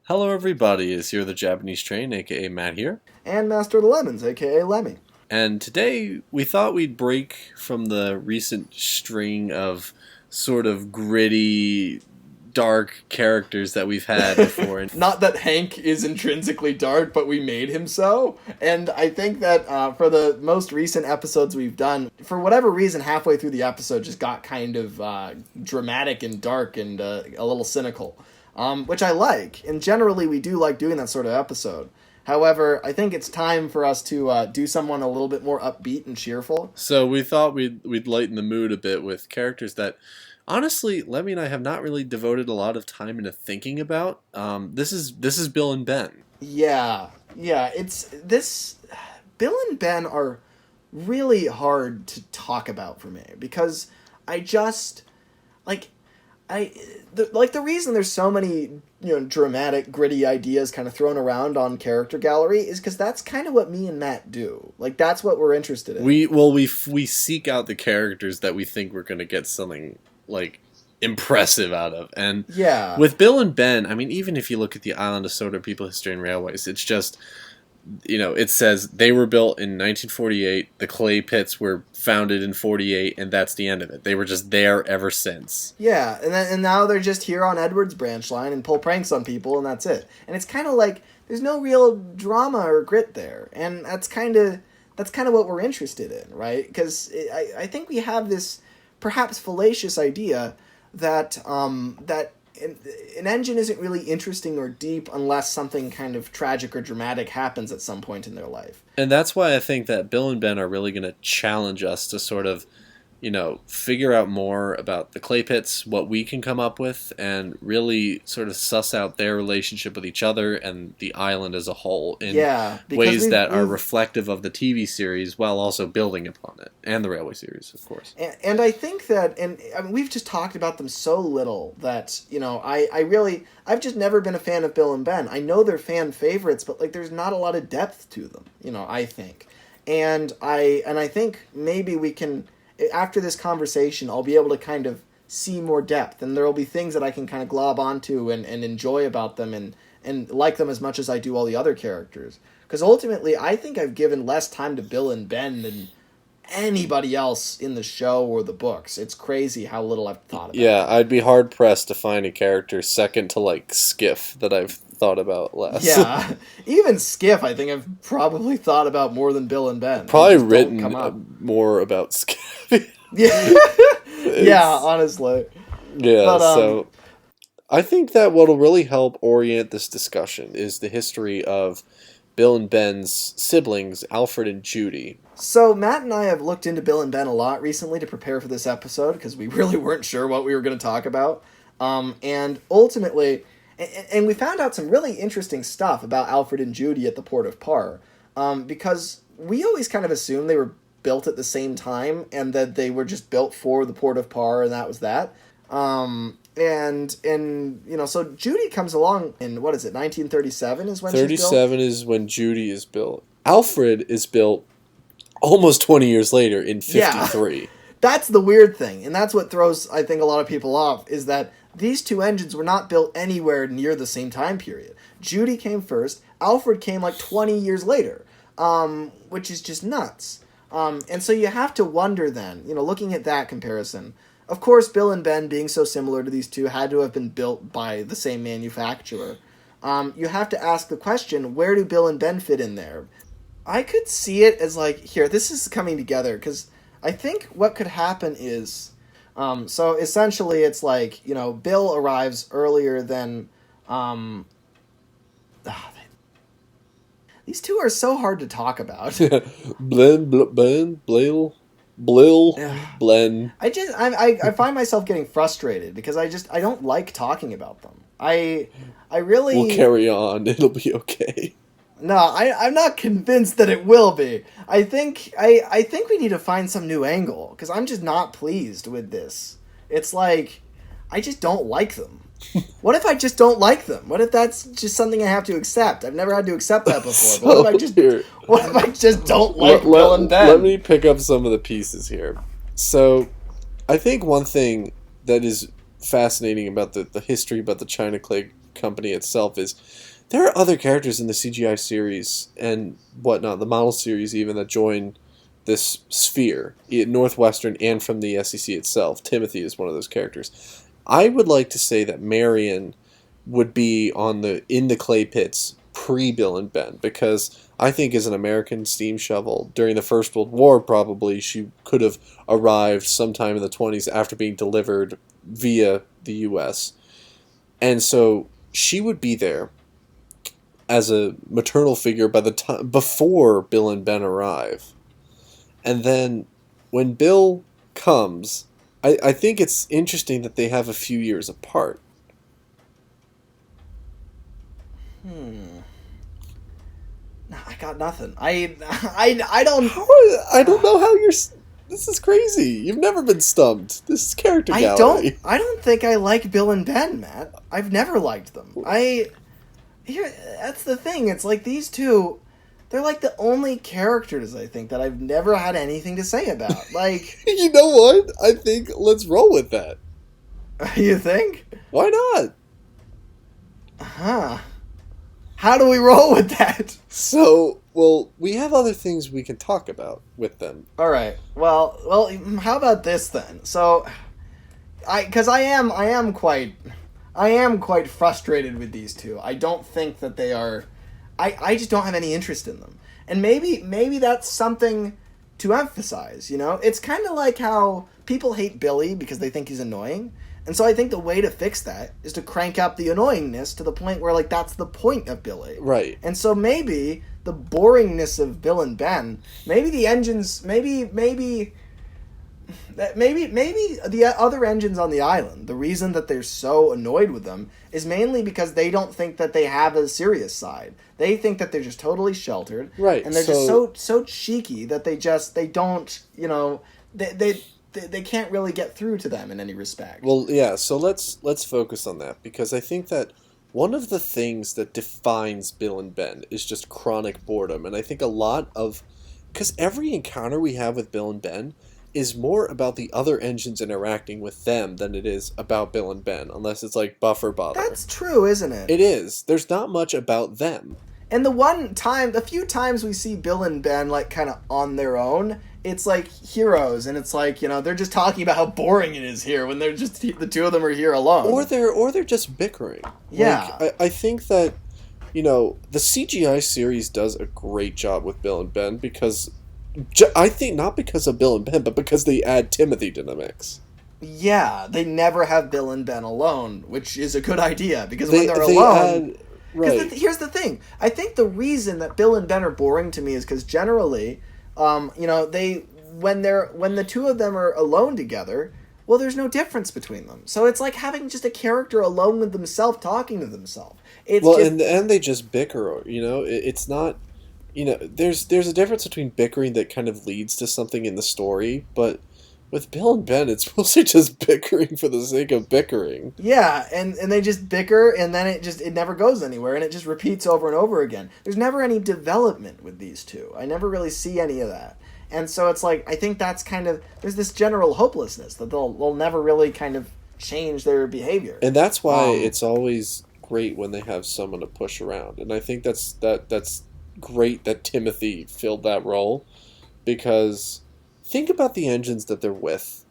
Hello everybody, it's HiroTheJapaneseTrain, aka Matt here. And Master of the Lemons, aka Lemmy. And today we thought we'd break from the recent string of sort of gritty, dark characters that we've had before. Not that Hank is intrinsically dark, but we made him so. And I think that for the most recent episodes we've done, for whatever reason, halfway through the episode just got kind of dramatic and dark and a little cynical, which I like. And generally we do like doing that sort of episode. However, I think it's time for us to do someone a little bit more upbeat and cheerful. So we thought we'd lighten the mood a bit with characters that, honestly, Lemmy and I have not really devoted a lot of time into thinking about. This is Bill and Ben. Yeah, it's this. Bill and Ben are really hard to talk about for me because I just the reason there's so many dramatic, gritty ideas kind of thrown around on Character Gallery is because that's kind of what me and Matt do. Like, that's what we're interested in. We seek out the characters that we think we're going to get something like impressive out of. And yeah, with Bill and Ben, I mean, even if you look at the Island of Soda, People, History, and Railways, it's just, it says they were built in 1948, the clay pits were founded in 48, and that's the end of it. They were just there ever since. Yeah, and now they're just here on Edward's branch line and pull pranks on people, and that's it. And it's kind of like, there's no real drama or grit there, and that's kind of what we're interested in, right? Because I think we have this perhaps fallacious idea that an engine isn't really interesting or deep unless something kind of tragic or dramatic happens at some point in their life. And that's why I think that Bill and Ben are really going to challenge us to sort of, figure out more about the clay pits, what we can come up with, and really sort of suss out their relationship with each other and the island as a whole in ways that are reflective of the TV series while also building upon it, and the Railway series, of course. And I think that, I mean, we've just talked about them so little that, I've just never been a fan of Bill and Ben. I know they're fan favorites, but there's not a lot of depth to them, I think. And I think maybe we can, after this conversation, I'll be able to kind of see more depth, and there will be things that I can kind of glob onto and enjoy about them and like them as much as I do all the other characters. Because ultimately, I think I've given less time to Bill and Ben than anybody else in the show or the books. It's crazy how little I've thought about. Yeah, I'd be hard-pressed to find a character second to, Skiff that I've thought about less. Yeah, even Skiff, I think I've probably thought about more than Bill and Ben. Probably written more about Skiff. Yeah, yeah, honestly. Yeah, so I think that what'll really help orient this discussion is the history of Bill and Ben's siblings, Alfred and Judy. So Matt and I have looked into Bill and Ben a lot recently to prepare for this episode because we really weren't sure what we were going to talk about. And ultimately, and we found out some really interesting stuff about Alfred and Judy at the Port of Par, because we always kind of assumed they were built at the same time and that they were just built for the Port of Par and that was that. So Judy comes along in, 1937 is when she's built? 37 is when Judy is built. Alfred is built almost 20 years later in 53. Yeah, that's the weird thing, and that's what throws, I think, a lot of people off, is that these two engines were not built anywhere near the same time period. Judy came first, Alfred came 20 years later, which is just nuts. And so you have to wonder then, looking at that comparison, of course, Bill and Ben being so similar to these two had to have been built by the same manufacturer. You have to ask the question, where do Bill and Ben fit in there? I could see it as here, this is coming together, because I think what could happen is, so essentially it's Bill arrives earlier than, these two are so hard to talk about. Ben, Blil, Blen. I find myself getting frustrated because I don't like talking about them. I really... We'll carry on. It'll be okay. No, I'm not convinced that it will be. I think we need to find some new angle because I'm just not pleased with this. It's I just don't like them. What if I just don't like them? What if that's just something I have to accept? I've never had to accept that before. But what if I just don't like Bill and Ben? Let me pick up some of the pieces here. So, I think one thing that is fascinating about the history about the China Clay Company itself is there are other characters in the CGI series and whatnot, the model series even, that join this sphere, Northwestern and from the SEC itself. Timothy is one of those characters. I would like to say that Marion would be in the clay pits pre Bill and Ben, because I think as an American steam shovel during the First World War, probably she could have arrived sometime in the 20s after being delivered via the U.S. And so she would be there as a maternal figure by the time before Bill and Ben arrive. And then when Bill comes, I think it's interesting that they have a few years apart. No, I got nothing. I don't. I don't know how you're. This is crazy. You've never been stumped. This is character gallery. I don't think I like Bill and Ben, Matt. I've never liked them. That's the thing. It's like these two. They're like the only characters, I think, that I've never had anything to say about. Like, you know what? I think let's roll with that. You think? Why not? Huh. How do we roll with that? So, well, we have other things we can talk about with them. All right. Well, how about this then? So, because I am quite frustrated with these two. I don't think that they are. I just don't have any interest in them. And maybe that's something to emphasize, you know? It's kind of like how people hate Billy because they think he's annoying. And so I think the way to fix that is to crank up the annoyingness to the point where, like, that's the point of Billy. Right. And so maybe the boringness of Bill and Ben, maybe the engines, maybe the other engines on the island, the reason that they're so annoyed with them is mainly because they don't think that they have a serious side. They think that they're just totally sheltered. Right. And they're just so cheeky that they don't, you know, they can't really get through to them in any respect. Well, yeah, so let's focus on that, because I think that one of the things that defines Bill and Ben is just chronic boredom. And I think because every encounter we have with Bill and Ben is more about the other engines interacting with them than it is about Bill and Ben, unless it's like Buff or Bother. That's true, isn't it? It is. There's not much about them. And the few times we see Bill and Ben, like, kind of on their own, it's like heroes, and it's like, you know, they're just talking about how boring it is here when they're just, the two of them are here alone. Or they're just bickering. Yeah. Like, I think that, you know, the CGI series does a great job with Bill and Ben because, I think not because of Bill and Ben, but because they add Timothy to the mix. Yeah, they never have Bill and Ben alone, which is a good idea, because when they're alone... Right. Here's the thing. I think the reason that Bill and Ben are boring to me is because generally, you know, when the two of them are alone together, well, there's no difference between them. So it's like having just a character alone with themselves talking to themselves. And they just bicker. You know, it's not. You know, there's a difference between bickering that kind of leads to something in the story, but with Bill and Ben, it's mostly just bickering for the sake of bickering. Yeah, and they just bicker, and then it never goes anywhere, and it just repeats over and over again. There's never any development with these two. I never really see any of that. And so it's like, I think that's kind of, there's this general hopelessness that they'll never really kind of change their behavior. And that's why it's always great when they have someone to push around. And I think that's great that Timothy filled that role, because think about the engines that they're with.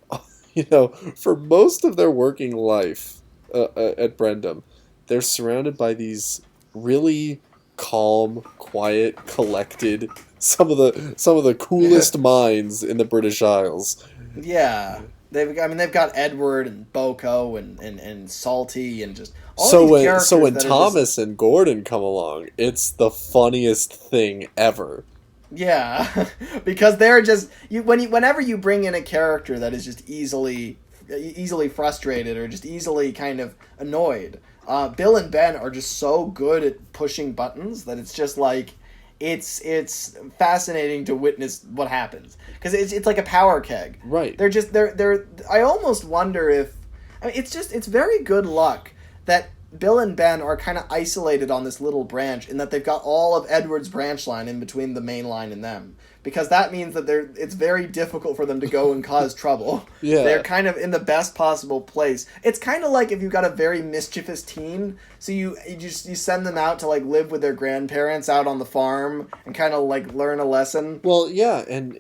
You know, for most of their working life at Brendam, they're surrounded by these really calm, quiet, collected, some of the coolest minds in the British Isles. Yeah. They've got Edward and Boko and Salty and just all so these characters. So when Thomas and Gordon come along, it's the funniest thing ever. Yeah, because they're just whenever you bring in a character that is just easily frustrated or just easily kind of annoyed, Bill and Ben are just so good at pushing buttons that it's just like it's fascinating to witness what happens, because it's like a power keg. Right. They're I almost wonder if, I mean, it's very good luck that Bill and Ben are kind of isolated on this little branch, in that they've got all of Edward's branch line in between the main line and them. because that means that it's very difficult for them to go and cause trouble. Yeah. They're kind of in the best possible place. It's kind of like if you've got a very mischievous teen, so you send them out to like live with their grandparents out on the farm and kind of like learn a lesson. Well, yeah, and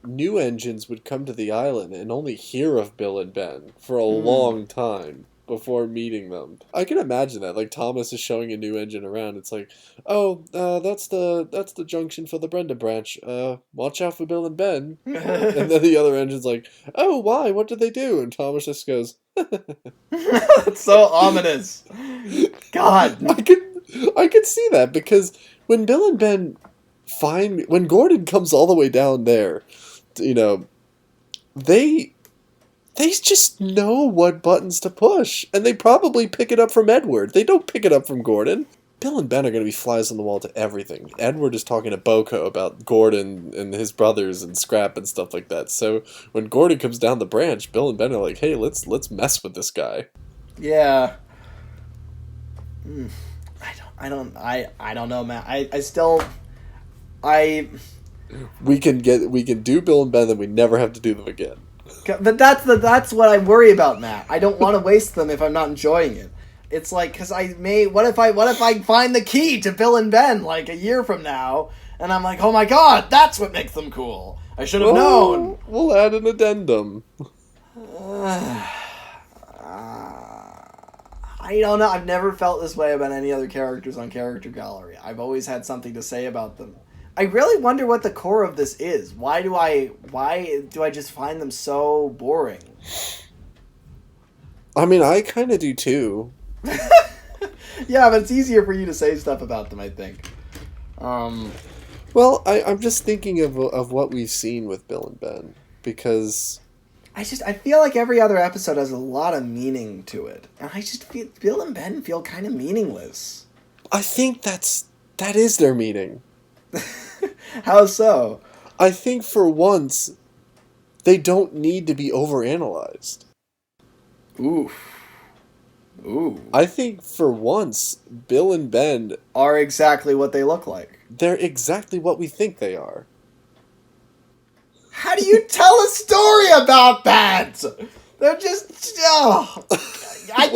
new engines would come to the island and only hear of Bill and Ben for a long time before meeting them. I can imagine that. Like Thomas is showing a new engine around. It's like, oh, that's the junction for the Brenda branch. Watch out for Bill and Ben. And then the other engine's like, oh, why? What did they do? And Thomas just goes, It's so ominous. God, I could see that because when Bill and Ben when Gordon comes all the way down there, they just know what buttons to push, and they probably pick it up from Edward. They don't pick it up from Gordon. Bill and Ben are going to be flies on the wall to everything. Edward is talking to Boko about Gordon and his brothers and Scrap and stuff like that. So when Gordon comes down the branch, Bill and Ben are like, "Hey, let's mess with this guy." Yeah. I don't know, man. We can do Bill and Ben, then we never have to do them again. But that's what I worry about, Matt. I don't want to waste them if I'm not enjoying it. It's like, because what if I find the key to Bill and Ben like a year from now, and I'm like, oh my god, that's what makes them cool. I should have known. We'll add an addendum. I don't know. I've never felt this way about any other characters on Character Gallery. I've always had something to say about them. I really wonder what the core of this is. Why do I just find them so boring? I mean, I kind of do too. Yeah, but it's easier for you to say stuff about them, I think. Well, I'm just thinking of what we've seen with Bill and Ben, because I feel like every other episode has a lot of meaning to it, and I just feel Bill and Ben feel kind of meaningless. I think that is their meaning. How so? I think for once, they don't need to be overanalyzed. Ooh. I think for once, Bill and Ben are exactly what they look like. They're exactly what we think they are. How do you tell a story about that? They're just... Oh. I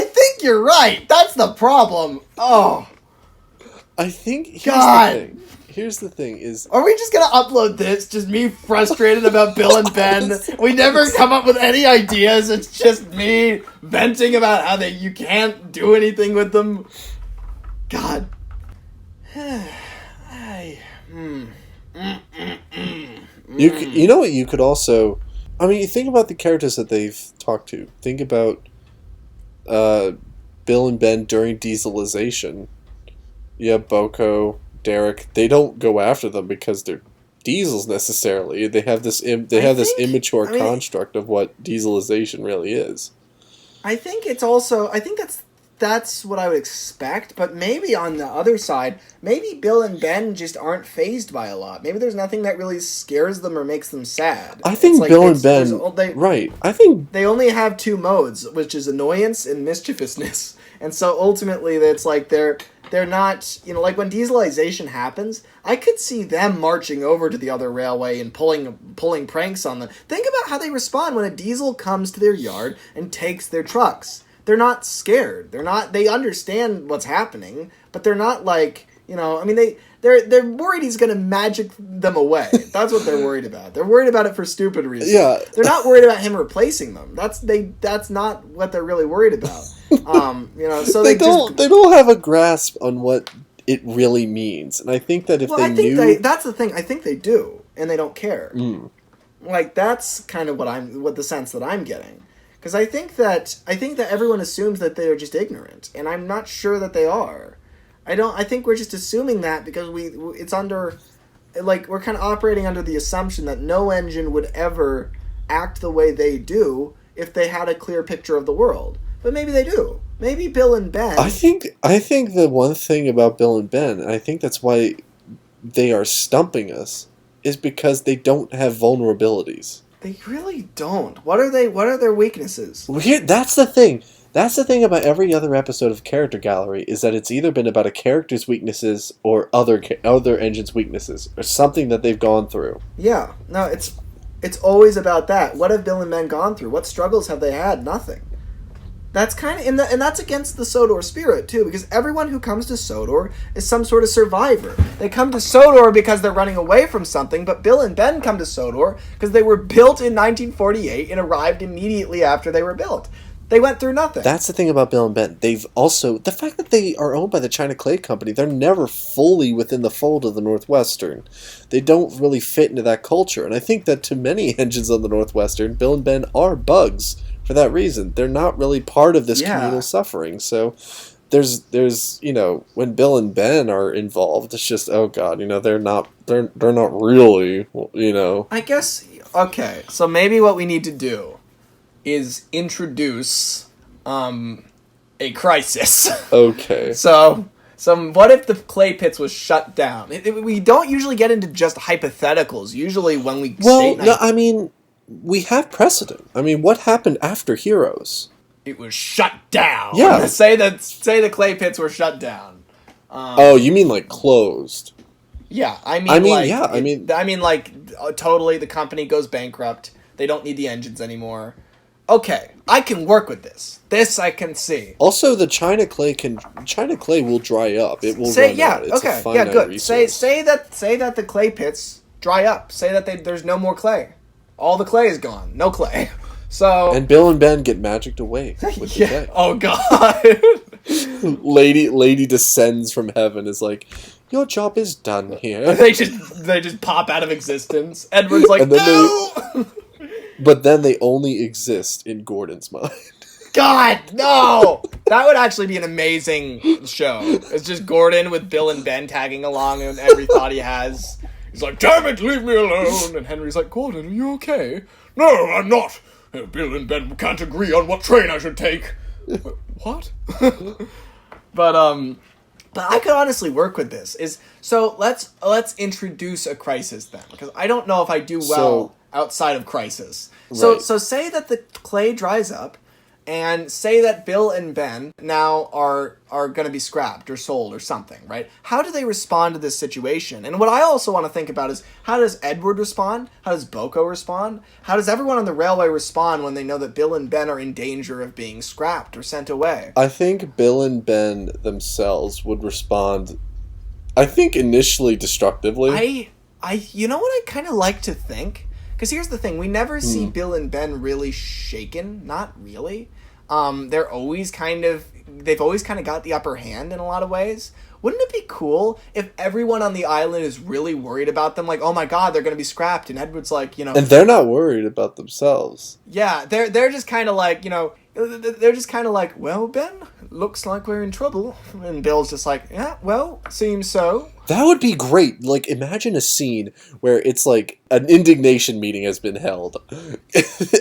think you're right. That's the problem. Oh. I think... Here's the thing is... Are we just gonna upload this? Just me frustrated about Bill and Ben? We never come up with any ideas. It's just me venting about how you can't do anything with them. God. You know what you could also... I mean, you think about the characters that they've talked to. Think about Bill and Ben during dieselization. Yeah, Boko... Derek, they don't go after them because they're diesels necessarily. They have this immature construct of what dieselization really is. I think it's also... I think that's what I would expect, but maybe on the other side, maybe Bill and Ben just aren't fazed by a lot. Maybe there's nothing that really scares them or makes them sad. I think Bill and Ben... Right. I think... They only have two modes, which is annoyance and mischievousness. And so ultimately, it's like they're not, like when dieselization happens, I could see them marching over to the other railway and pulling pranks on them. Think about how they respond when a diesel comes to their yard and takes their trucks. They're not scared. They understand what's happening, but they're not like, they're worried he's going to magic them away. That's what they're worried about. They're worried about it for stupid reasons. Yeah. They're not worried about him replacing them. That's not what they're really worried about. So they don't have a grasp on what it really means, and I think that if that's the thing. I think they do, and they don't care. Like that's kind of what the sense that I'm getting, because I think that everyone assumes that they are just ignorant, and I'm not sure that they are. I think we're just assuming that because it's under, like, we're kind of operating under the assumption that no engine would ever act the way they do if they had a clear picture of the world. But maybe they do. Maybe Bill and Ben... I think the one thing about Bill and Ben, and I think that's why they are stumping us, is because they don't have vulnerabilities. They really don't. What are their weaknesses? Well, that's the thing. That's the thing about every other episode of Character Gallery, is that it's either been about a character's weaknesses or other engines' weaknesses, or something that they've gone through. Yeah, no, it's always about that. What have Bill and Ben gone through? What struggles have they had? Nothing. That's kind of and that's against the Sodor spirit too, because everyone who comes to Sodor is some sort of survivor. They come to Sodor because they're running away from something, but Bill and Ben come to Sodor because they were built in 1948 and arrived immediately after they were built. They went through nothing. That's the thing about Bill and Ben. They've also, the fact that they are owned by the China Clay Company, they're never fully within the fold of the Northwestern. They don't really fit into that culture. And I think that to many engines on the Northwestern, Bill and Ben are bugs for that reason. They're not really part of this communal suffering. So there's when Bill and Ben are involved, it's just, oh God, they're not really, I guess, okay, so maybe what we need to do is introduce a crisis. Okay. So what if the clay pits was shut down? We don't usually get into just hypotheticals. Usually when we we have precedent. I mean, what happened after Heroes? It was shut down. Yeah. Say the clay pits were shut down. You mean like closed? Yeah, totally. The company goes bankrupt. They don't need the engines anymore. Okay, I can work with this. This I can see. Also, the China Clay will dry up. It will run out. It's a finite good. resource. Say that the clay pits dry up. Say that there's no more clay. All the clay is gone. No clay. So and Bill and Ben get magicked away with the clay. Oh God. Lady descends from heaven, is like, your job is done here. They just pop out of existence. Edward's like, no. But then they only exist in Gordon's mind. God, no! That would actually be an amazing show. It's just Gordon with Bill and Ben tagging along in every thought he has. He's like, damn it, leave me alone! And Henry's like, Gordon, are you okay? No, I'm not! Bill and Ben can't agree on what train I should take. What? But I could honestly work with this. So let's introduce a crisis then, because I don't know if I do well outside of crisis. Right. So say that the clay dries up, and say that Bill and Ben now are going to be scrapped or sold or something, right? How do they respond to this situation? And what I also want to think about is, how does Edward respond? How does Boko respond? How does everyone on the railway respond when they know that Bill and Ben are in danger of being scrapped or sent away? I think Bill and Ben themselves would respond, I think, initially destructively. You know what I kind of like to think? Because here's the thing, we never see Bill and Ben really shaken. Not really. They've always kind of got the upper hand in a lot of ways. Wouldn't it be cool if everyone on the island is really worried about them? Like, oh my God, they're going to be scrapped. And Edward's like, And they're not worried about themselves. Yeah, they're just kind of like, they're just kind of like, well, Ben, looks like we're in trouble. And Bill's just like, yeah, well, seems so. That would be great. Like, imagine a scene where it's like an indignation meeting has been held.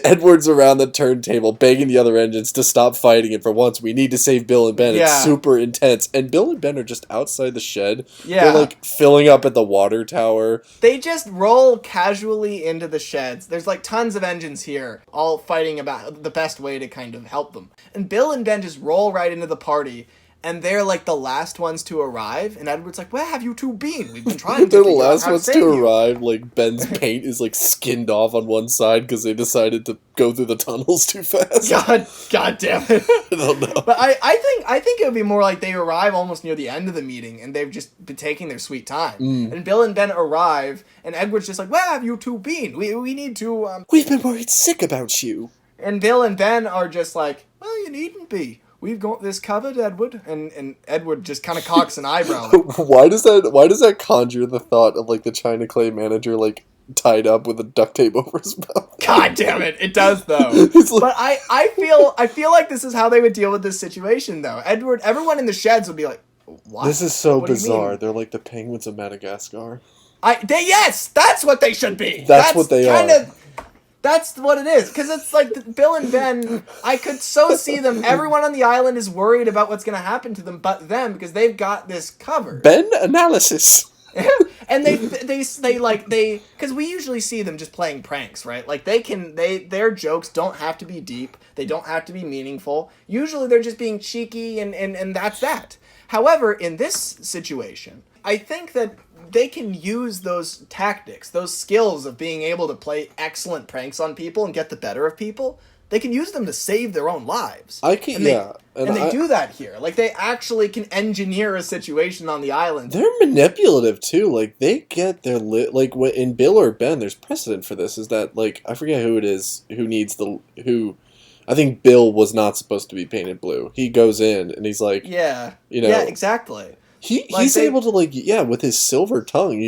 Edward's around the turntable begging the other engines to stop fighting, and for once we need to save Bill and Ben. Yeah. It's super intense. And Bill and Ben are just outside the shed. Yeah. They're like filling up at the water tower. They just roll casually into the sheds. There's like tons of engines here, all fighting about the best way to kind of help them. And Bill and Ben just roll right into the party. And they're like the last ones to arrive, and Edward's like, "Where have you two been? We've been trying to They're the last ones to arrive. Like, Ben's paint is like skinned off on one side because they decided to go through the tunnels too fast. God damn it! I don't know. But I think it would be more like they arrive almost near the end of the meeting, and they've just been taking their sweet time. And Bill and Ben arrive, and Edward's just like, "Where have you two been? We need to." We've been worried sick about you. And Bill and Ben are just like, "Well, you needn't be. We've got this covered, Edward." And Edward just kind of cocks an eyebrow. Like, why does that conjure the thought of like the China Clay manager like tied up with a duct tape over his mouth? God damn it, it does though. But I feel like this is how they would deal with this situation though. Everyone in the sheds would be like, what? This is so bizarre. They're like the penguins of Madagascar. Yes, that's what they should be. That's what they are. That's what it is, because it's like Bill and Ben, I could so see them, everyone on the island is worried about what's going to happen to them but them, because they've got this covered. Ben analysis. And because we usually see them just playing pranks, right? Like their jokes don't have to be deep. They don't have to be meaningful. Usually they're just being cheeky and that's that. However, in this situation, I think that they can use those tactics, those skills of being able to play excellent pranks on people and get the better of people. They can use them to save their own lives. And they do that here. Like, they actually can engineer a situation on the island. They're manipulative, too. Like, they get their... in Bill or Ben, there's precedent for this, is that, like, I forget who it is I think Bill was not supposed to be painted blue. He goes in, and he's like... Yeah. You know... Yeah, exactly. He's able to, like... Yeah, with his silver tongue,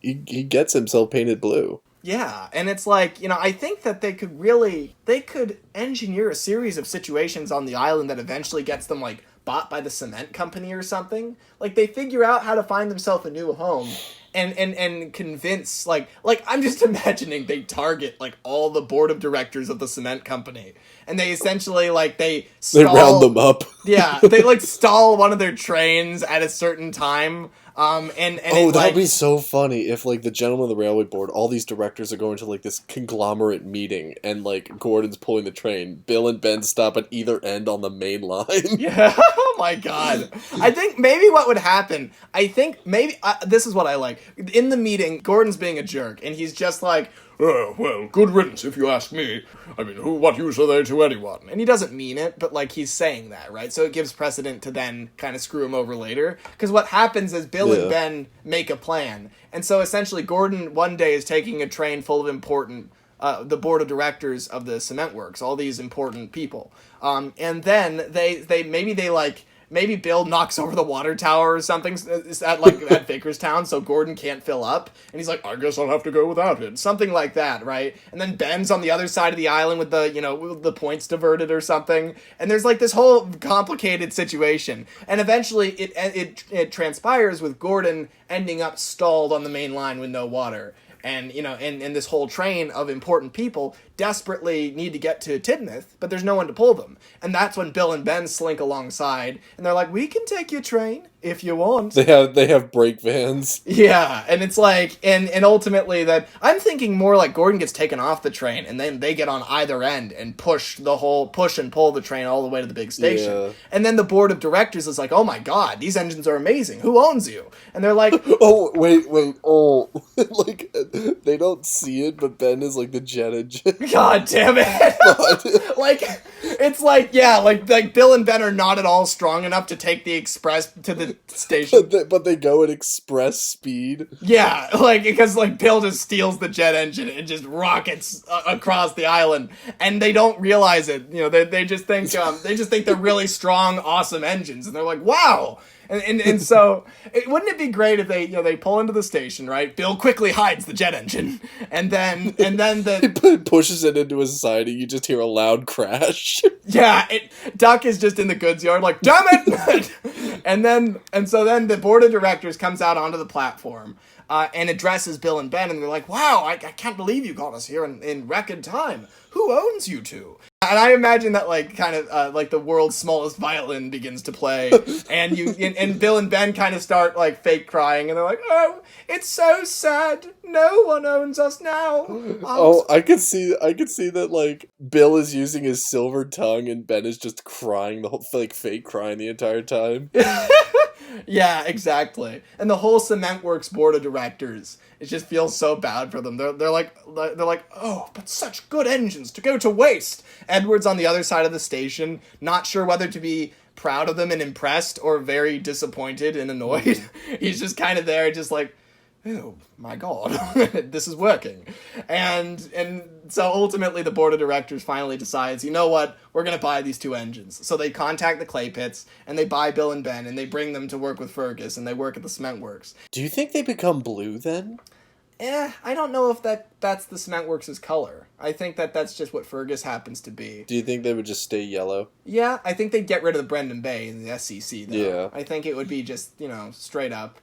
he gets himself painted blue. Yeah, and it's like, I think that they could engineer a series of situations on the island that eventually gets them, like, bought by the cement company or something. Like, they figure out how to find themselves a new home and convince, like, I'm just imagining they target, like, all the board of directors of the cement company. And they essentially, like, they round them up. Yeah, they, like, stall one of their trains at a certain time. That'd be so funny if, like, the gentleman of the railway board, all these directors are going to, like, this conglomerate meeting, and, like, Gordon's pulling the train. Bill and Ben stop at either end on the main line. Yeah, oh my god. I think maybe what would happen, this is what I like. In the meeting, Gordon's being a jerk, and he's just like, "Oh, well, good riddance if you ask me. I mean, what use are they to anyone?" And he doesn't mean it, but, like, he's saying that, right? So it gives precedent to then kind of screw him over later. Because what happens is Bill and Ben make a plan. And so essentially Gordon one day is taking a train full of important, the board of directors of the cement works, all these important people. And then maybe Bill knocks over the water tower or something at Bakerstown, so Gordon can't fill up. And he's like, "I guess I'll have to go without it." Something like that, right? And then Ben's on the other side of the island with with the points diverted or something. And there's, like, this whole complicated situation. And eventually it transpires with Gordon ending up stalled on the main line with no water. And, and this whole train of important people desperately need to get to Tidmouth, but there's no one to pull them. And that's when Bill and Ben slink alongside, and they're like, "We can take your train if you want." They have brake vans. Yeah, and it's like, and ultimately that, I'm thinking more like Gordon gets taken off the train, and then they get on either end and push and pull the train all the way to the big station. Yeah. And then the board of directors is like, "Oh my god, these engines are amazing. Who owns you?" And they're like, "Oh, wait, oh." Like, they don't see it, but Ben is like the jet engine. God damn it. Like, it's like, yeah, like Bill and Ben are not at all strong enough to take the express to the station. But they go at express speed. Yeah, like, because, like, Bill just steals the jet engine and just rockets across the island, and they don't realize it. They just think they're really strong, awesome engines, and they're like, "Wow." And so, wouldn't it be great if they pull into the station, right? Bill quickly hides the jet engine, and then he pushes it into a siding. You just hear a loud crash. Yeah, Duck is just in the goods yard, like, "Damn it!" and so then the board of directors comes out onto the platform and addresses Bill and Ben, and they're like, "Wow, I can't believe you got us here in record time. Who owns you two?" And I imagine that, like, kind of, like, the world's smallest violin begins to play, and Bill and Ben kind of start, like, fake crying, and they're like, "Oh, it's so sad. No one owns us now." I could see that, like, Bill is using his silver tongue, and Ben is just crying, fake crying the entire time. Yeah, exactly. And the whole Cement Works board of directors, it just feels so bad for them. They're like, "Oh, but such good engines to go to waste." Edward's on the other side of the station, not sure whether to be proud of them and impressed or very disappointed and annoyed. He's just kind of there, just like, "Oh my god, this is working." And so ultimately the board of directors finally decides, "You know what, we're going to buy these two engines." So they contact the clay pits, and they buy Bill and Ben, and they bring them to work with Fergus, and they work at the cement works. Do you think they become blue then? I don't know if that's the Cement Works' color. I think that's just what Fergus happens to be. Do you think they would just stay yellow? Yeah, I think they'd get rid of the Brendan Bay in the SEC, though. Yeah. I think it would be just, straight up,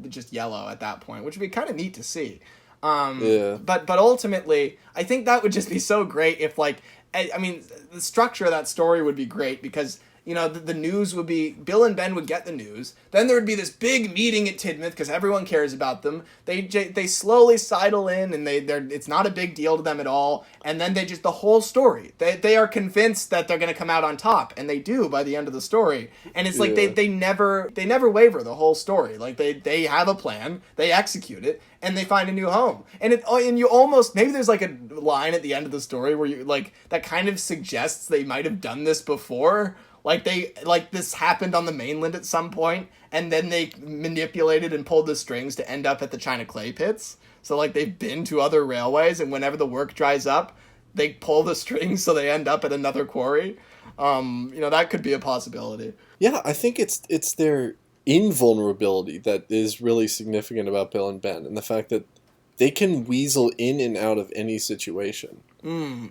just yellow at that point, which would be kind of neat to see. Yeah. But ultimately, I think that would just be so great if, like, I mean, the structure of that story would be great because You know, the news would be, Bill and Ben would get the news. Then there would be this big meeting at Tidmouth because everyone cares about them. They slowly sidle in, and it's not a big deal to them at all. And then they just, the whole story, they are convinced that they're going to come out on top, and they do by the end of the story. And it's like they never waver the whole story. Like they have a plan, they execute it, and they find a new home. And you almost, maybe there's like a line at the end of the story where you like, that kind of suggests they might have done this before. Like this happened on the mainland at some point, and then they manipulated and pulled the strings to end up at the China clay pits. So like they've been to other railways, and whenever the work dries up, they pull the strings so they end up at another quarry. That could be a possibility. Yeah, I think it's their invulnerability that is really significant about Bill and Ben, and the fact that they can weasel in and out of any situation.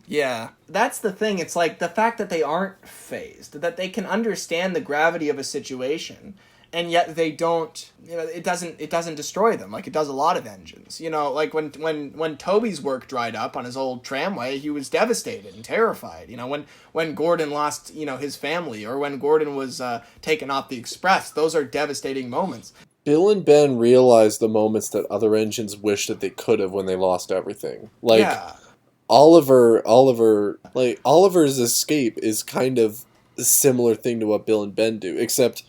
Yeah. That's the thing. It's like the fact that they aren't phased, that they can understand the gravity of a situation, and yet they don't, it doesn't destroy them like it does a lot of engines. Like when Toby's work dried up on his old tramway, he was devastated and terrified. When Gordon lost, his family, or when Gordon was taken off the express, those are devastating moments. Bill and Ben realized the moments that other engines wish that they could have when they lost everything. Like, yeah. Oliver's escape is kind of a similar thing to what Bill and Ben do, except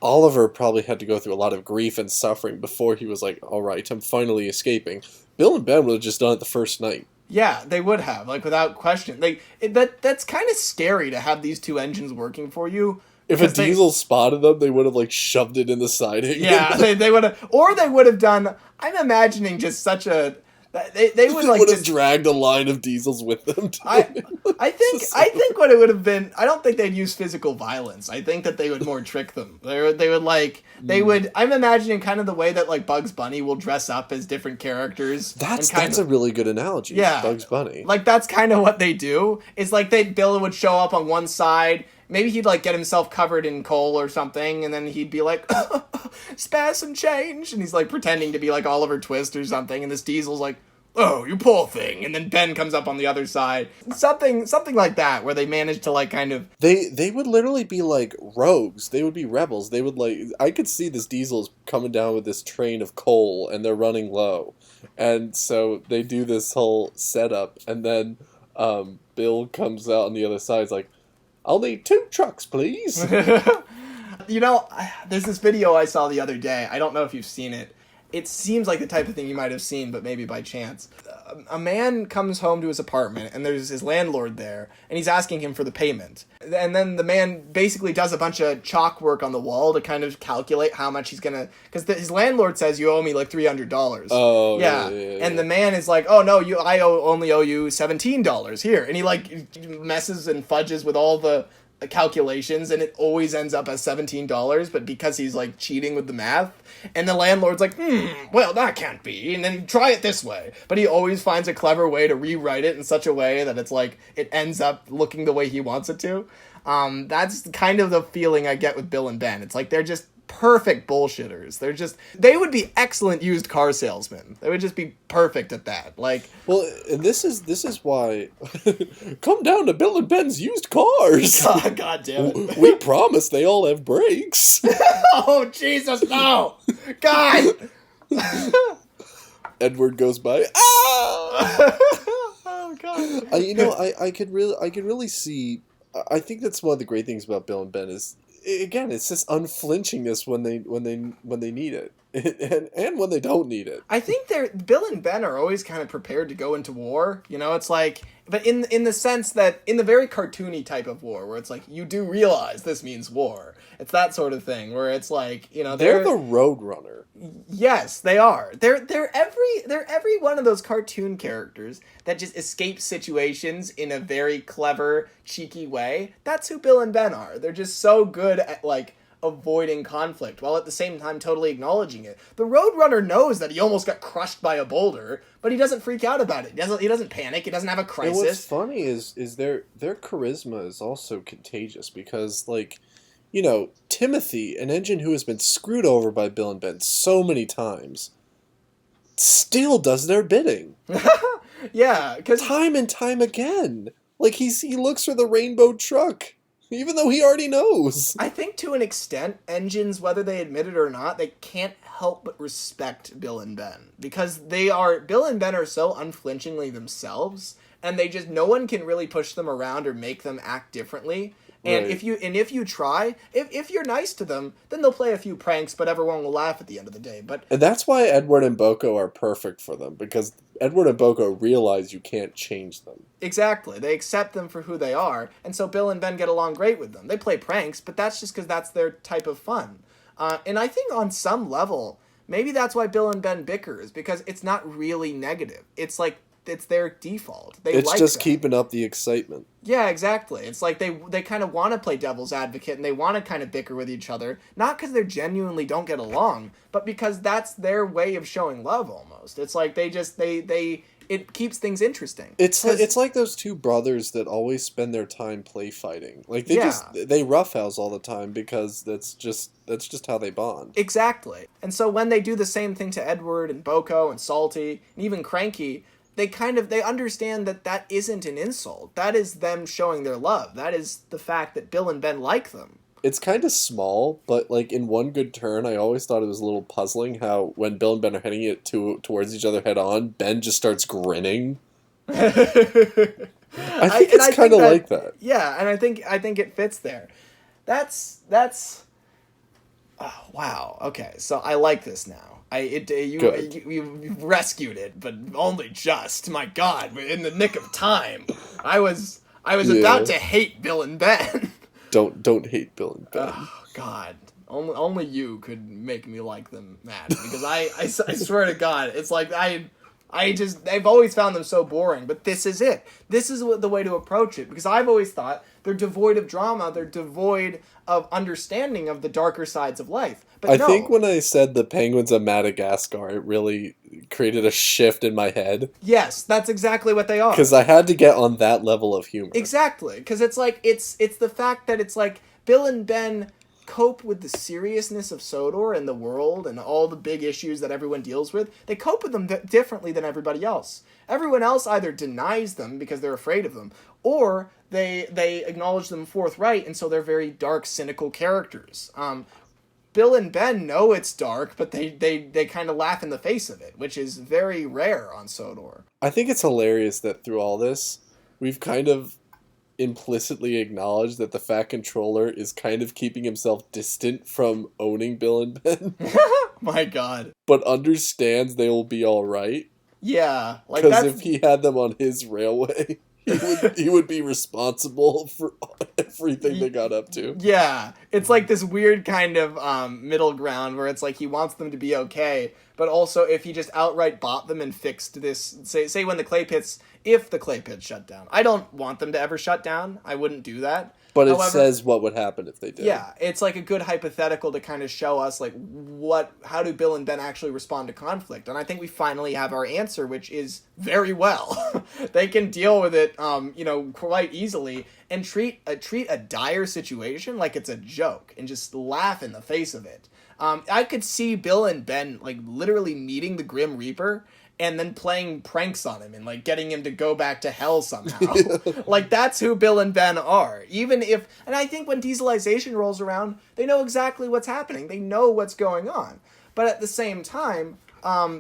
Oliver probably had to go through a lot of grief and suffering before he was like, all right, I'm finally escaping. Bill and Ben would have just done it the first night. Yeah, they would have, like, without question. That's kind of scary to have these two engines working for you. If a Diesel spotted them, they would have, like, shoved it in the siding. Yeah, they would have, or they would have done, I'm imagining just such a, they would like have dragged a line of Diesels with them. I think what it would have been, I don't think they'd use physical violence. I think that they would more trick them. They would. I'm imagining kind of the way that like Bugs Bunny will dress up as different characters. That's a really good analogy. Yeah, Bugs Bunny. Like that's kind of what they do. It's like Bill would show up on one side. Maybe he'd like get himself covered in coal or something, and then he'd be like, spare some change, and he's like pretending to be like Oliver Twist or something, and this Diesel's like, oh, you poor thing, and then Ben comes up on the other side. Something like that, where they manage to like kind of... They would literally be like rogues. They would be rebels. They would like... I could see this Diesel's coming down with this train of coal, and they're running low. And so they do this whole setup, and then Bill comes out on the other side, like, I'll need 2 trucks, please. There's this video I saw the other day. I don't know if you've seen it. It seems like the type of thing you might have seen, but maybe by chance. A man comes home to his apartment, and there's his landlord there, and he's asking him for the payment. And then the man basically does a bunch of chalk work on the wall to kind of calculate how much he's gonna... Because his landlord says, you owe me like $300. Oh, yeah. And the man is like, oh, no, I only owe you $17 here. And he like messes and fudges with all the calculations, and it always ends up as $17, but because he's like cheating with the math, and the landlord's like, well, that can't be, and then you try it this way, but he always finds a clever way to rewrite it in such a way that it's like it ends up looking the way he wants it to. That's kind of the feeling I get with Bill and Ben. It's like they're just perfect bullshitters. They would be excellent used car salesmen. They would just be perfect at that. Like, well, and this is why come down to Bill and Ben's used cars. Oh, God damn it. We promise they all have brakes. Oh, Jesus, no. God. Edward goes by. Ah! Oh, God. I could really see. I think that's one of the great things about Bill and Ben is, again, it's this unflinchingness when they need it, and when they don't need it. I think Bill and Ben are always kind of prepared to go into war. It's like, but in the sense that in the very cartoony type of war, where it's like you do realize this means war. It's that sort of thing where it's like they're the road runner. Yes, they are. They're every one of those cartoon characters that just escapes situations in a very clever, cheeky way. That's who Bill and Ben are. They're just so good at like avoiding conflict while at the same time totally acknowledging it. The Roadrunner knows that he almost got crushed by a boulder, but he doesn't freak out about it. He doesn't panic. He doesn't have a crisis. And what's funny is their charisma is also contagious because like, Timothy, an engine who has been screwed over by Bill and Ben so many times, still does their bidding. Yeah, because time and time again. Like he looks for the rainbow truck. Even though he already knows. I think to an extent, engines, whether they admit it or not, they can't help but respect Bill and Ben. Because Bill and Ben are so unflinchingly themselves, and no one can really push them around or make them act differently. And Right. if you try, if you're nice to them, then they'll play a few pranks, but everyone will laugh at the end of the day. But And that's why Edward and Boko are perfect for them, because Edward and Boko realize you can't change them. exactly, they accept them for who they are, and so Bill and Ben get along great with them. They play pranks, but that's just because that's their type of fun. And I think on some level, maybe that's why Bill and Ben bicker, is because it's not really negative. It's like it's their default. It's like just that. keeping up the excitement. Yeah, exactly. It's like they kind of want to play devil's advocate and they want to kind of bicker with each other, not because they genuinely don't get along, but because that's their way of showing love almost. It's like it keeps things interesting. It's like those two brothers that always spend their time play fighting. Like Yeah. they roughhouse all the time because that's just how they bond. Exactly. And so when they do the same thing to Edward and Boko and Salty and even Cranky, they understand that isn't an insult. That is them showing their love. That is the fact that Bill and Ben like them. It's kind of small, but like in one good turn, I always thought it was a little puzzling how when Bill and Ben are heading it towards each other head on, Ben just starts grinning. I think it's kind of like that. Yeah, and I think it fits there. That's oh, wow. Okay, so I like this now. You rescued it, but only just. My God, in the nick of time. I was about to hate Bill and Ben. Don't hate Bill and Ben. Oh, God, only you could make me like them, Matt. Because I swear to God, it's like I've always found them so boring. But this is it. This is the way to approach it. Because I've always thought they're devoid of drama. They're devoid of understanding of the darker sides of life. But I think when I said the penguins of Madagascar, it really created a shift in my head. Yes, that's exactly what they are. Because I had to get on that level of humor. Exactly. Because it's like, it's the fact that it's like Bill and Ben cope with the seriousness of Sodor and the world and all the big issues that everyone deals with. They cope with them differently than everybody else. Everyone else either denies them because they're afraid of them, or they acknowledge them forthright, and so they're very dark, cynical characters. Bill and Ben know it's dark, but they kind of laugh in the face of it, which is very rare on Sodor. I think it's hilarious that through all this, we've kind of implicitly acknowledged that the Fat Controller is kind of keeping himself distant from owning Bill and Ben. My God. But understands they will be alright. Yeah. Because if he had them on his railway, he would be responsible for everything they got up to. Yeah. It's like this weird kind of middle ground where it's like he wants them to be okay, but also if he just outright bought them and fixed this, say when if the clay pits shut down. I don't want them to ever shut down. I wouldn't do that. But it says what would happen if they did. Yeah, it's like a good hypothetical to kind of show us like how do Bill and Ben actually respond to conflict, and I think we finally have our answer, which is very well. They can deal with it, quite easily, and treat a dire situation like it's a joke, and just laugh in the face of it. I could see Bill and Ben like literally meeting the Grim Reaper and then playing pranks on him and like getting him to go back to hell somehow. Like that's who Bill and Ben are. And I think when dieselization rolls around, they know exactly what's happening. They know what's going on. But at the same time,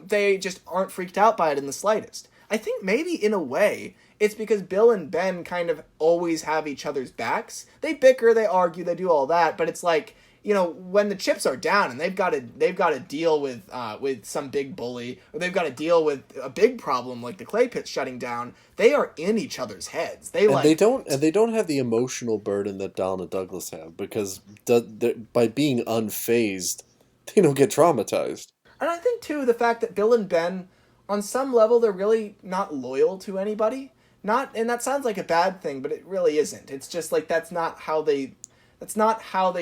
they just aren't freaked out by it in the slightest. I think maybe in a way, it's because Bill and Ben kind of always have each other's backs. They bicker, they argue, they do all that, but it's like, when the chips are down and they've got to deal with some big bully, or they've got to deal with a big problem like the clay pits shutting down, they are in each other's heads. They don't have the emotional burden that Donald and Douglas have, because by being unfazed, they don't get traumatized. And I think too the fact that Bill and Ben, on some level, they're really not loyal to anybody. And that sounds like a bad thing, but it really isn't. It's just like that's not how they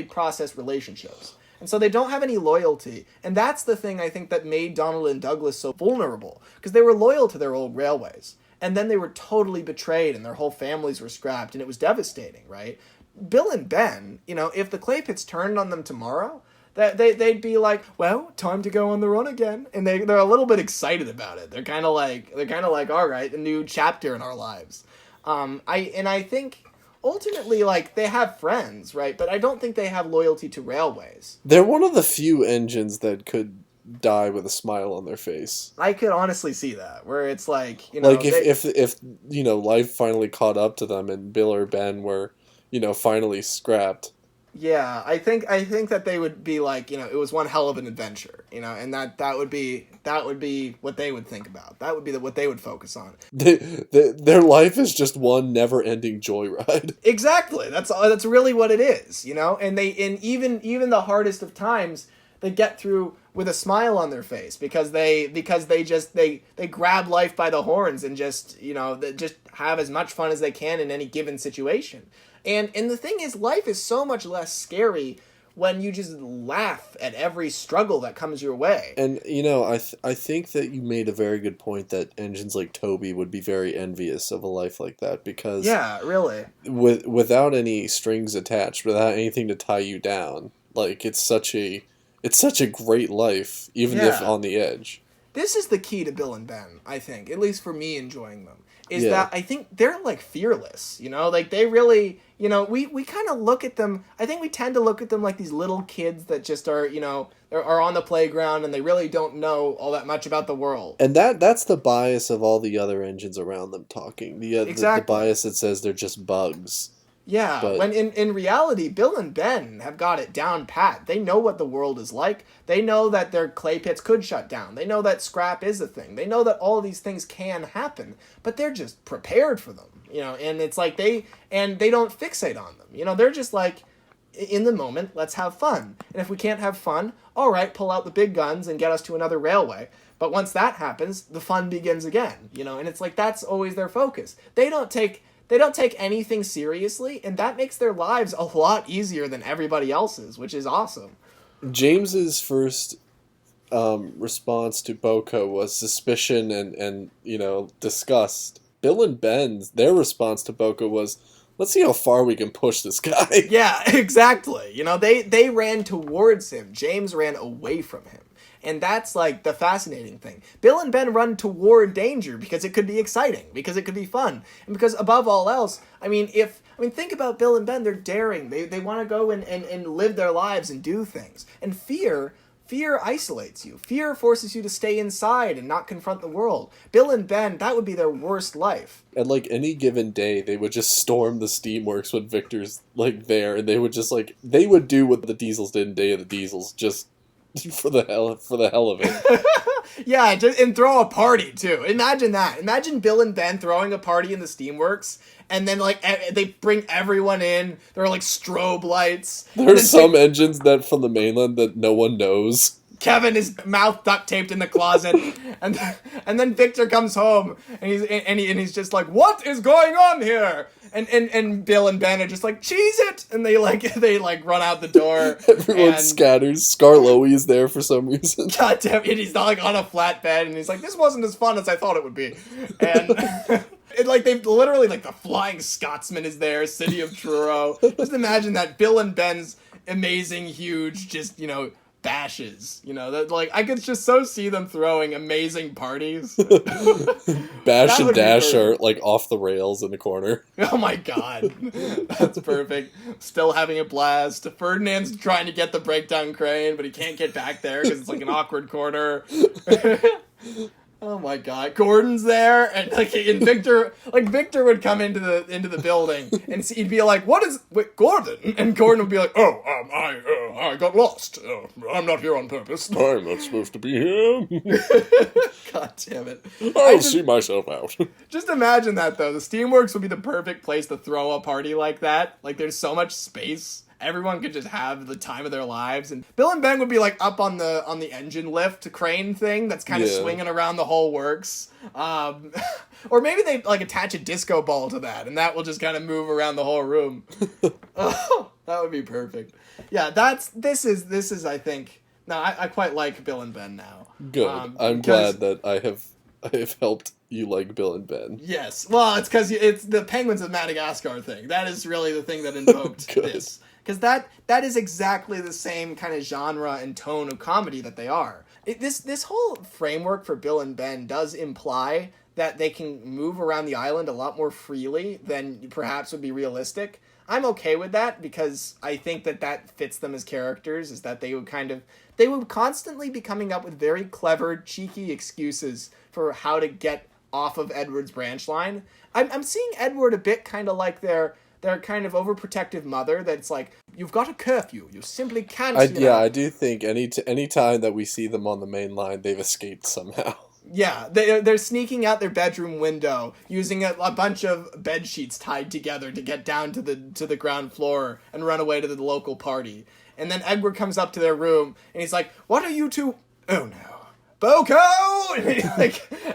process relationships. And so they don't have any loyalty. And that's the thing I think that made Donald and Douglas so vulnerable. Because they were loyal to their old railways. And then they were totally betrayed and their whole families were scrapped. And it was devastating, right? Bill and Ben, if the clay pits turned on them tomorrow, they'd be like, well, time to go on the run again. And they're a little bit excited about it. They're kind of like, all right, a new chapter in our lives. I think ultimately, like, they have friends, right? But I don't think they have loyalty to railways. They're one of the few engines that could die with a smile on their face. I could honestly see that, where it's like, Like if life finally caught up to them and Bill or Ben were, finally scrapped. Yeah, I think that they would be like, it was one hell of an adventure, and that would be what they would think about. That would be what they would focus on. Their life is just one never-ending joyride. Exactly. That's really what it is, And even the hardest of times, they get through with a smile on their face because they grab life by the horns and just have as much fun as they can in any given situation. And the thing is, life is so much less scary when you just laugh at every struggle that comes your way. And, I think that you made a very good point that engines like Toby would be very envious of a life like that because... Yeah, really. Without any strings attached, without anything to tie you down, like, it's such a great life, even if on the edge. This is the key to Bill and Ben, I think, at least for me enjoying them, is that I think they're, like, fearless, Like, they really, we kind of look at them, I think we tend to look at them like these little kids that just are, are on the playground and they really don't know all that much about the world. And that's the bias of all the other engines around them talking. The bias that says they're just bugs. Yeah, when in reality, Bill and Ben have got it down pat. They know what the world is like. They know that their clay pits could shut down. They know that scrap is a thing. They know that all of these things can happen, but they're just prepared for them, and it's like they don't fixate on them. They're just like, in the moment, let's have fun. And if we can't have fun, all right, pull out the big guns and get us to another railway. But once that happens, the fun begins again, and it's like that's always their focus. They don't take anything seriously, and that makes their lives a lot easier than everybody else's, which is awesome. James's first response to Boko was suspicion and disgust. Bill and Ben's, their response to Boko was, let's see how far we can push this guy. Yeah, exactly. They ran towards him. James ran away from him. And that's, like, the fascinating thing. Bill and Ben run toward danger because it could be exciting, because it could be fun. And because, above all else, think about Bill and Ben, they're daring. They want to go and live their lives and do things. And fear isolates you. Fear forces you to stay inside and not confront the world. Bill and Ben, that would be their worst life. And, like, any given day, they would just storm the steamworks when Victor's, like, there. And they would just, like, they would do what the Diesels did in Day of the Diesels, just... for the hell of it. Yeah, and throw a party too. Imagine that. Imagine Bill and Ben throwing a party in the steamworks, and then like they bring everyone in. There are like strobe lights. There's some engines that from the mainland that no one knows. Kevin is mouth duct taped in the closet, and then Victor comes home and he's just like, what is going on here? And Bill and Ben are just like, cheese it, and they run out the door. Everyone scatters. Scarloey is there for some reason. God damn it, he's not like on a flat bed, and he's like, this wasn't as fun as I thought it would be. And they've literally, like, the Flying Scotsman is there, City of Truro. Just imagine that, Bill and Ben's amazing, huge, just, bashes, that, like, I could just so see them throwing amazing parties. Bash and Dash are, like, off the rails in the corner. Oh my god. That's perfect. Still having a blast. Ferdinand's trying to get the breakdown crane, but he can't get back there because it's, like, an awkward corner. Oh my god. Gordon's there, and Victor would come into the building, and he'd be like, wait, Gordon? And Gordon would be like, I got lost. I'm not here on purpose. I'm not supposed to be here. God damn it. I'll see myself out. Just imagine that, though. The Steamworks would be the perfect place to throw a party like that. Like, there's so much space. Everyone could just have the time of their lives, and Bill and Ben would be like up on the engine lift crane thing that's kind of swinging around the whole works. Or maybe they like attach a disco ball to that, and that will just kind of move around the whole room. Oh, that would be perfect. Yeah, this is I think. No, I quite like Bill and Ben now. Good. I'm glad that I have helped you like Bill and Ben. Yes. Well, it's because it's the Penguins of Madagascar thing. That is really the thing that invoked this. Because that is exactly the same kind of genre and tone of comedy that they are. This whole framework for Bill and Ben does imply that they can move around the island a lot more freely than perhaps would be realistic. I'm okay with that because I think that fits them as characters, is that they would constantly be coming up with very clever, cheeky excuses for how to get off of Edward's branch line. I'm seeing Edward a bit kind of like their kind of overprotective mother that's like, you've got a curfew, you simply can't. I do think any time that we see them on the main line, they've escaped somehow. Yeah, they're sneaking out their bedroom window using a bunch of bed sheets tied together to get down to the ground floor and run away to the local party. And then Edward comes up to their room and he's like, "What are you two? Oh no, Boko!"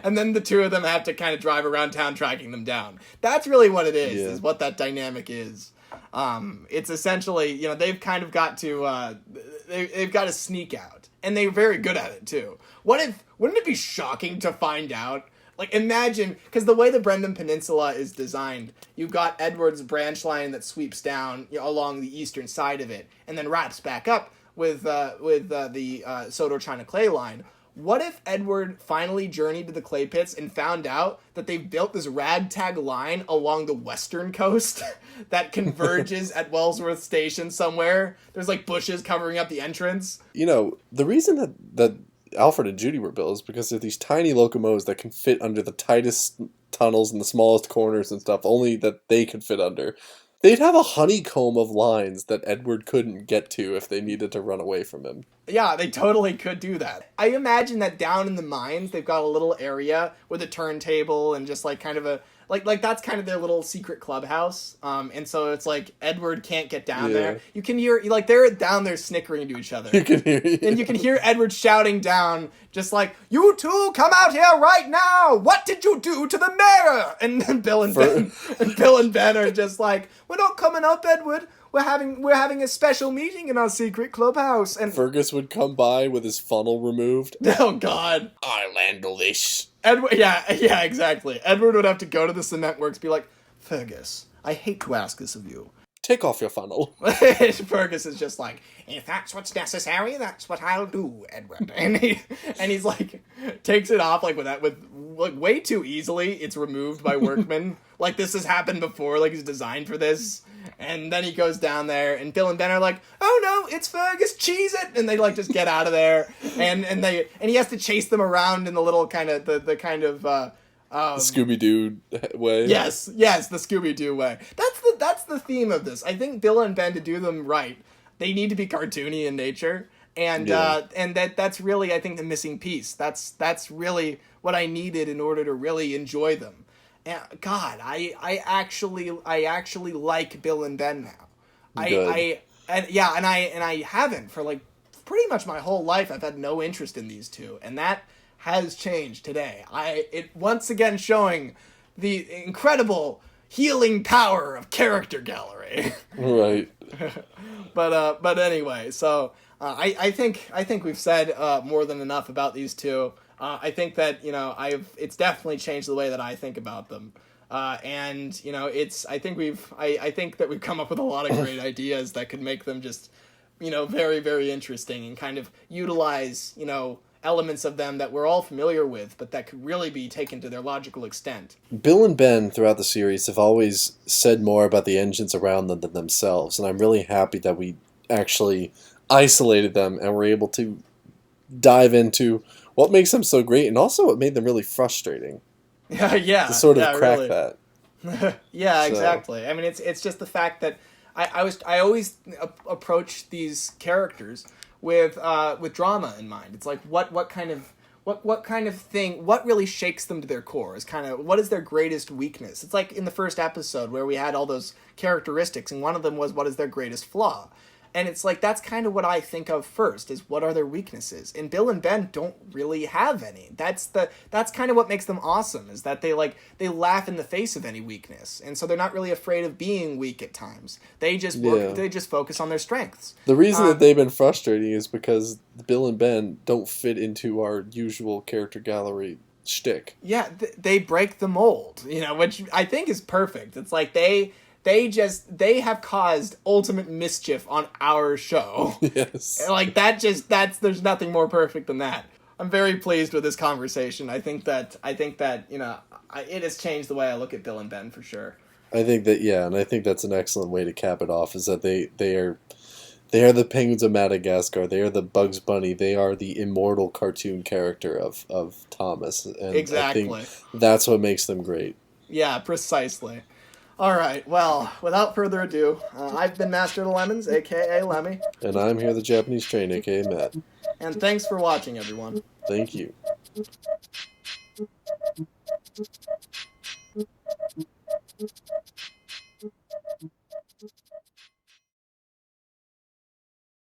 And then the two of them have to kind of drive around town tracking them down. That's really what it is. Yeah. Is what that dynamic is. It's essentially, they've kind of got to they've got to sneak out, and they're very good at it too. Wouldn't it be shocking to find out? Like, imagine, because the way the Brendan Peninsula is designed, you've got Edward's branch line that sweeps down along the eastern side of it, and then wraps back up with the Soto China Clay line. What if Edward finally journeyed to the clay pits and found out that they've built this ragtag line along the western coast that converges at Wellsworth Station somewhere? There's like bushes covering up the entrance. The reason that Alfred and Judy were built is because they're these tiny locomotives that can fit under the tightest tunnels and the smallest corners and stuff, only that they could fit under. They'd have a honeycomb of lines that Edward couldn't get to if they needed to run away from him. Yeah, they totally could do that. I imagine that down in the mines, they've got a little area with a turntable and just like kind of a... Like that's kind of their little secret clubhouse. And so it's like Edward can't get down there. You can hear, like, they're down there snickering to each other. You can hear And you can hear Edward shouting down, just like, "You two come out here right now! What did you do to the mayor?" And then Bill and Ben are just like, "We're not coming up, Edward. We're having a special meeting in our secret clubhouse." And Fergus would come by with his funnel removed. Oh God. "I'll handle this." Edward, yeah, exactly. Edward would have to go to the cement works, be like, "Fergus, I hate to ask this of you." "Take off your funnel." Fergus is just like, "If that's what's necessary, that's what I'll do, Edward." And he's like, takes it off with way too easily. It's removed by workmen. Like this has happened before. Like he's designed for this. And then he goes down there, and Bill and Ben are like, "Oh no, it's Fergus, cheese it!" And they like just get out of there, and he has to chase them around in the little kind of the kind of Scooby-Doo way. Yes, the Scooby-Doo way. That's the theme of this. I think Bill and Ben, to do them right, they need to be cartoony in nature, and that's really, I think, the missing piece. That's really what I needed in order to really enjoy them. And God, I actually like Bill and Ben now. I haven't for like pretty much my whole life. I've had no interest in these two, and that has changed today. It once again showing the incredible healing power of character gallery. Right. But anyway, so I think we've said more than enough about these two. I think that it's definitely changed the way that I think about them, and I think that we've come up with a lot of great ideas that could make them just very, very interesting and kind of utilize elements of them that we're all familiar with, but that could really be taken to their logical extent. Bill and Ben throughout the series have always said more about the engines around them than themselves, and I'm really happy that we actually isolated them and were able to dive into what makes them so great, and also what made them really frustrating. Yeah. To sort of crack really. That. Yeah, exactly. I mean, it's just the fact that I always approach these characters with drama in mind. It's like what kind of thing, what really shakes them to their core is kind of, what is their greatest weakness? It's like in the first episode where we had all those characteristics, and one of them was, what is their greatest flaw? And it's like, that's kind of what I think of first, is what are their weaknesses? And Bill and Ben don't really have any. That's kind of what makes them awesome, is that they laugh in the face of any weakness. And so they're not really afraid of being weak at times. They just they just focus on their strengths. The reason that they've been frustrating is because Bill and Ben don't fit into our usual character gallery shtick. Yeah, they break the mold, which I think is perfect. It's like they have caused ultimate mischief on our show. Yes. Like there's nothing more perfect than that. I'm very pleased with this conversation. I think that it has changed the way I look at Bill and Ben for sure. I think that yeah, and I think that's an excellent way to cap it off. Is that they are the penguins of Madagascar. They are the Bugs Bunny. They are the immortal cartoon character of Thomas, and I think Exactly. that's what makes them great. Yeah, precisely. All right. Well, without further ado, I've been Master of the Lemons, aka Lemmy, And I'm here, the Japanese train, aka Matt. and thanks for watching, everyone. Thank you.